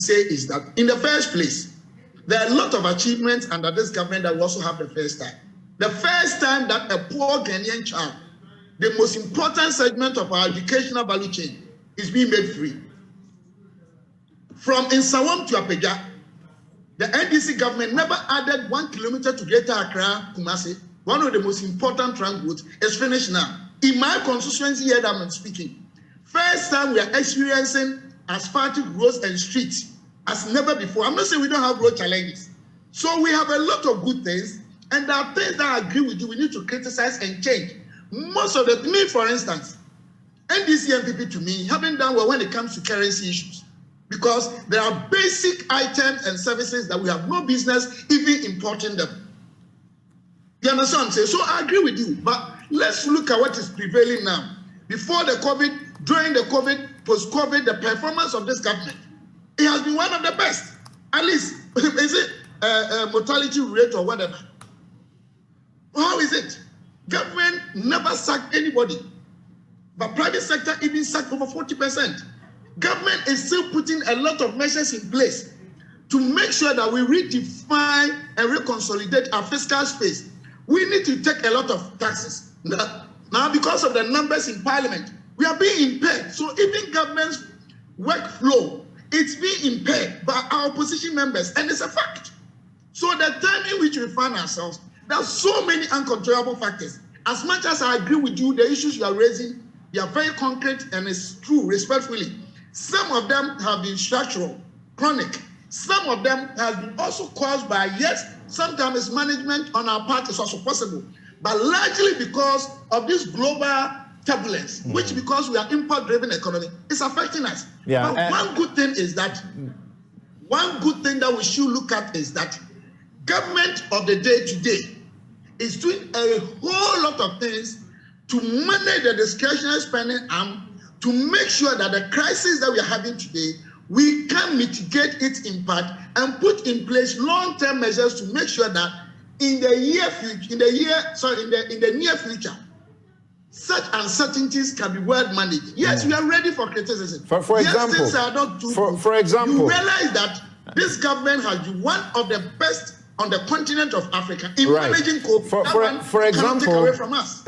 say is that, in the first place, there are a lot of achievements under this government that we also have the first time. The first time that a poor Ghanaian child, the most important segment of our educational value chain, is being made free. From Nsawam to Apeja, the NDC government never added 1 kilometer to Greater Accra, Kumasi. One of the most important trunk routes is finished now. In my constituency here that I'm speaking, first time we are experiencing asphaltic roads and streets as never before. I'm not saying we don't have road challenges. So we have a lot of good things, and there are things that I agree with you, we need to criticize and change. Most of the, me for instance, NDC and NPP to me haven't done well when it comes to currency issues, because there are basic items and services that we have no business even importing them. You understand what I'm saying? So I agree with you, but let's look at what is prevailing now. Before the COVID, during the COVID, post-COVID, the performance of this government, it has been one of the best. At least, is it mortality rate or whatever? How is it? Government never sacked anybody, but private sector even sacked over 40%. Government is still putting a lot of measures in place to make sure that we redefine and reconsolidate our fiscal space. We need to take a lot of taxes. Now, because of the numbers in parliament, we are being impaired. So even government's workflow, it's being impaired by our opposition members, and it's a fact. So the time in which we find ourselves, there are so many uncontrollable factors. As much as I agree with you, the issues you are raising, they are very concrete, and it's true, respectfully. Some of them have been structural, chronic. Some of them have been also caused by, yes, sometimes management on our part is also possible, but largely because of this global turbulence, which because we are import-driven economy, is affecting us. Yeah, but one good thing that we should look at is that government of the day today is doing a whole lot of things to manage the discretionary spending arm, to make sure that the crisis that we are having today, we can mitigate its impact and put in place long-term measures to make sure that in the near future, such uncertainties can be well managed. Yes, we are ready for criticism. For example, things are not too for example, you realize that this government has been one of the best on the continent of Africa in managing COVID. For example, take away from us.